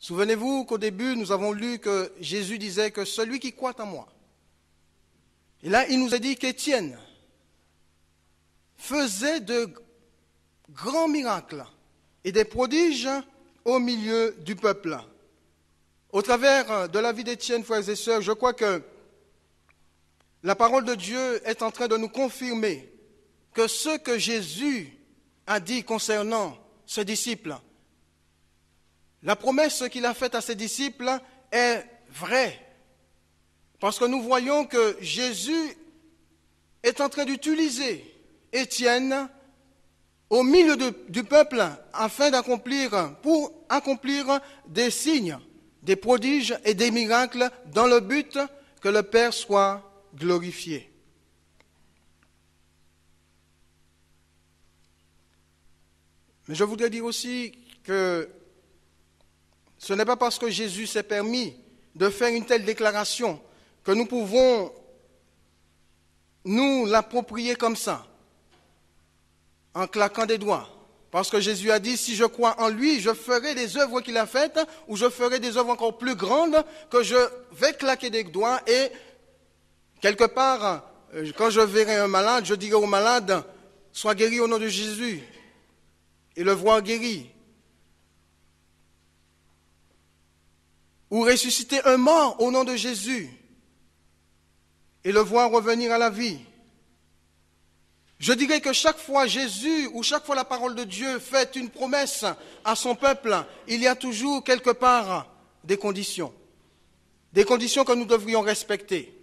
Souvenez-vous qu'au début, nous avons lu que Jésus disait que celui qui croit en moi. Et là, il nous a dit qu'Étienne faisait de grands miracles et des prodiges au milieu du peuple. Au travers de la vie d'Étienne, frères et sœurs, je crois que la parole de Dieu est en train de nous confirmer que ce que Jésus a dit concernant ses disciples, la promesse qu'il a faite à ses disciples est vraie. Parce que nous voyons que Jésus est en train d'utiliser Étienne au milieu du peuple afin pour accomplir des signes, des prodiges et des miracles dans le but que le Père soit glorifié. Mais je voudrais dire aussi que ce n'est pas parce que Jésus s'est permis de faire une telle déclaration que nous pouvons nous l'approprier comme ça, en claquant des doigts. Parce que Jésus a dit, si je crois en lui, je ferai des œuvres qu'il a faites, ou je ferai des œuvres encore plus grandes, que je vais claquer des doigts, et quelque part, quand je verrai un malade, je dirai au malade, sois guéri au nom de Jésus, et le voir guéri. Ou ressusciter un mort au nom de Jésus, et le voir revenir à la vie. Je dirais que chaque fois Jésus ou chaque fois la parole de Dieu fait une promesse à son peuple, il y a toujours quelque part des conditions que nous devrions respecter.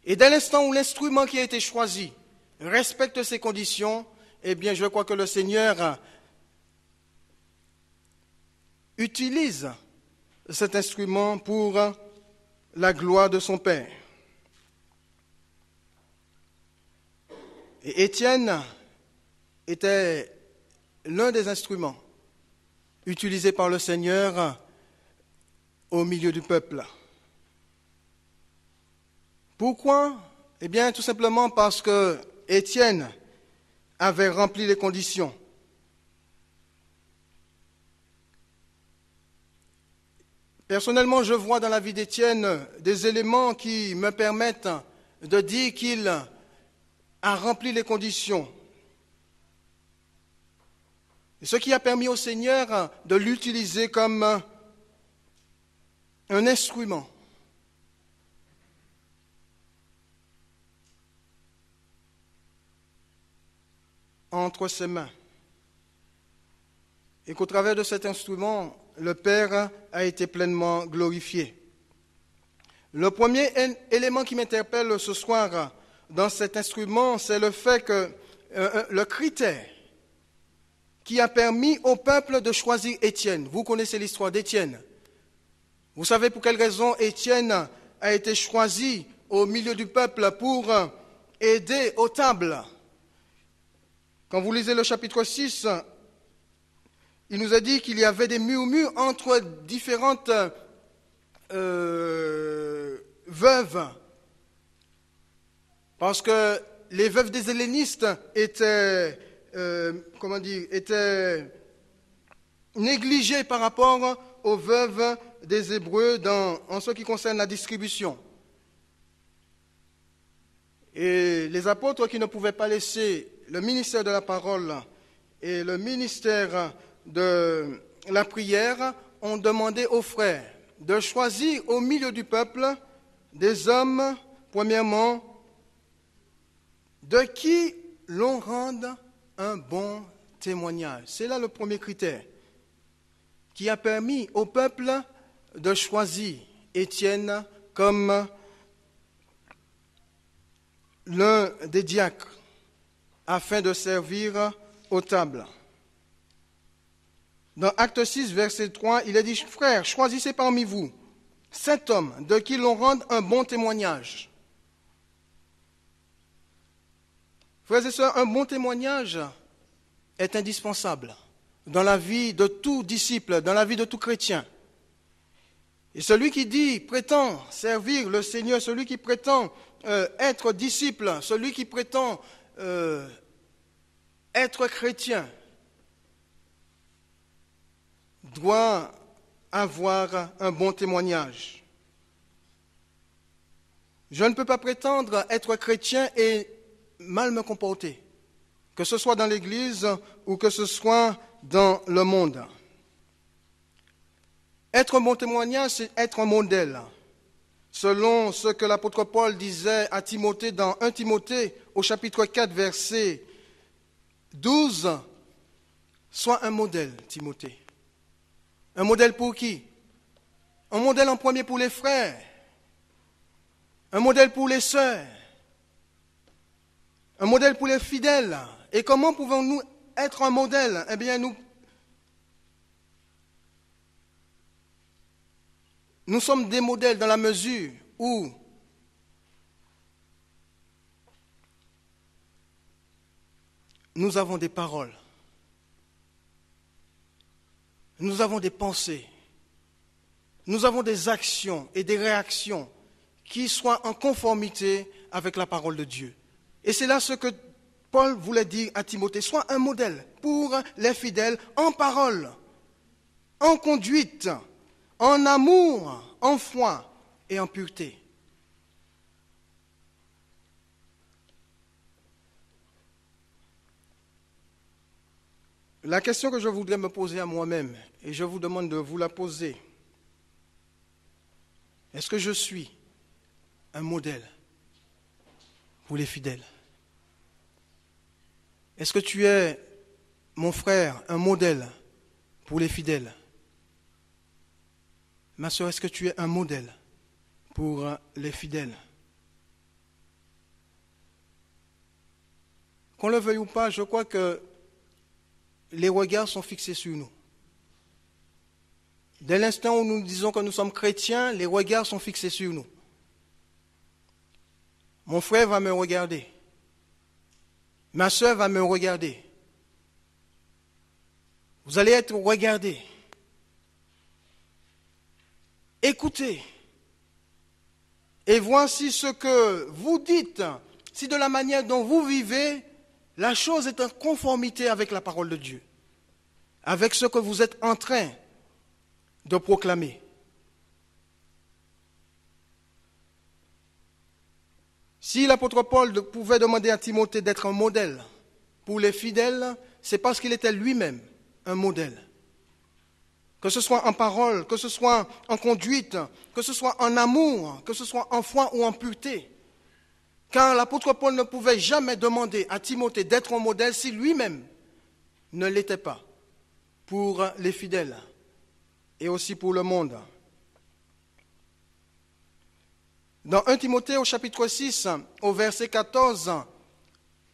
Et dès l'instant où l'instrument qui a été choisi respecte ces conditions, eh bien je crois que le Seigneur utilise cet instrument pour la gloire de son Père. Et Étienne était l'un des instruments utilisés par le Seigneur au milieu du peuple. Pourquoi? Eh bien, tout simplement parce que Étienne avait rempli les conditions. Personnellement, je vois dans la vie d'Étienne des éléments qui me permettent de dire qu'il a rempli les conditions. Et ce qui a permis au Seigneur de l'utiliser comme un instrument. Entre ses mains. Et qu'au travers de cet instrument, le Père a été pleinement glorifié. Le premier élément qui m'interpelle ce soir dans cet instrument, c'est le fait que le critère qui a permis au peuple de choisir Étienne. Vous connaissez l'histoire d'Étienne. Vous savez pour quelle raison Étienne a été choisi au milieu du peuple pour aider aux tables. Quand vous lisez le chapitre 6, il nous a dit qu'il y avait des murmures entre différentes veuves. Parce que les veuves des hellénistes étaient négligées par rapport aux veuves des Hébreux en ce qui concerne la distribution. Et les apôtres qui ne pouvaient pas laisser le ministère de la parole et le ministère de la prière ont demandé aux frères de choisir au milieu du peuple des hommes, premièrement, de qui l'on rende un bon témoignage. C'est là le premier critère qui a permis au peuple de choisir Étienne comme l'un des diacres afin de servir aux tables. Dans Acte 6, verset 3, il est dit, « Frères, choisissez parmi vous 7 hommes de qui l'on rende un bon témoignage. » Frères et sœurs, un bon témoignage est indispensable dans la vie de tout disciple, dans la vie de tout chrétien. Et celui qui prétend servir le Seigneur, celui qui prétend être disciple, celui qui prétend être chrétien, doit avoir un bon témoignage. Je ne peux pas prétendre être chrétien et mal me comporter, que ce soit dans l'Église ou que ce soit dans le monde. Être un bon témoignage, c'est être un modèle. Selon ce que l'apôtre Paul disait à Timothée dans 1 Timothée au chapitre 4, verset 12, sois un modèle, Timothée. Un modèle pour qui? Un modèle en premier pour les frères, un modèle pour les sœurs, un modèle pour les fidèles. Et comment pouvons-nous être un modèle? Eh bien, nous sommes des modèles dans la mesure où nous avons des paroles, nous avons des pensées, nous avons des actions et des réactions qui soient en conformité avec la parole de Dieu. Et c'est là ce que Paul voulait dire à Timothée, sois un modèle pour les fidèles en parole, en conduite, en amour, en foi et en pureté. La question que je voudrais me poser à moi-même, et je vous demande de vous la poser, est-ce que je suis un modèle pour les fidèles? Est-ce que tu es, mon frère, un modèle pour les fidèles? Ma soeur, est-ce que tu es un modèle pour les fidèles? Qu'on le veuille ou pas, je crois que les regards sont fixés sur nous. Dès l'instant où nous disons que nous sommes chrétiens, les regards sont fixés sur nous. Mon frère va me regarder. Ma soeur va me regarder. Vous allez être regardés. Écoutez. Et voici ce que vous dites. Si de la manière dont vous vivez, la chose est en conformité avec la parole de Dieu, avec ce que vous êtes en train de proclamer. Si l'apôtre Paul pouvait demander à Timothée d'être un modèle pour les fidèles, c'est parce qu'il était lui-même un modèle. Que ce soit en parole, que ce soit en conduite, que ce soit en amour, que ce soit en foi ou en pureté. Car l'apôtre Paul ne pouvait jamais demander à Timothée d'être un modèle si lui-même ne l'était pas pour les fidèles et aussi pour le monde. Dans 1 Timothée au chapitre 6, au verset 14,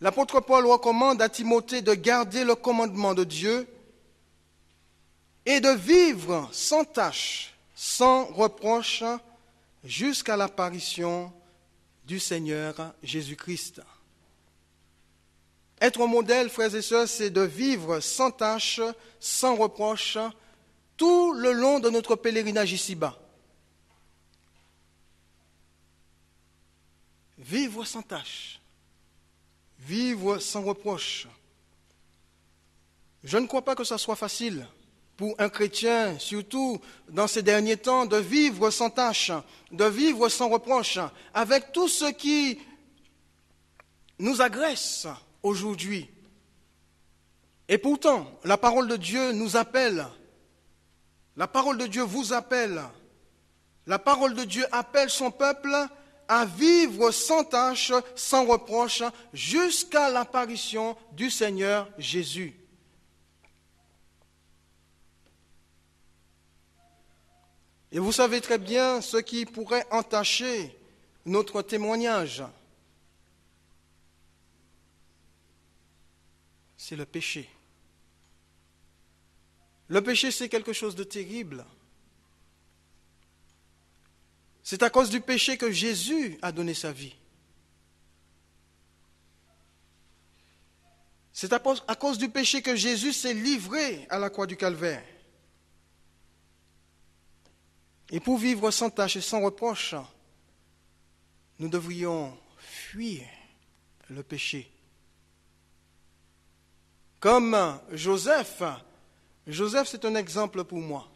l'apôtre Paul recommande à Timothée de garder le commandement de Dieu et de vivre sans tache, sans reproche, jusqu'à l'apparition du Seigneur Jésus-Christ. Être un modèle, frères et sœurs, c'est de vivre sans tache, sans reproche, tout le long de notre pèlerinage ici-bas. Vivre sans tache, vivre sans reproche. Je ne crois pas que ça soit facile pour un chrétien, surtout dans ces derniers temps, de vivre sans tache, de vivre sans reproche, avec tout ce qui nous agresse aujourd'hui. Et pourtant, la parole de Dieu nous appelle, la parole de Dieu vous appelle, la parole de Dieu appelle son peuple à vivre sans tache, sans reproche, jusqu'à l'apparition du Seigneur Jésus. Et vous savez très bien ce qui pourrait entacher notre témoignage. C'est le péché. Le péché, c'est quelque chose de terrible. C'est à cause du péché que Jésus a donné sa vie. C'est à cause du péché que Jésus s'est livré à la croix du Calvaire. Et pour vivre sans tache et sans reproche, nous devrions fuir le péché. Comme Joseph, c'est un exemple pour moi.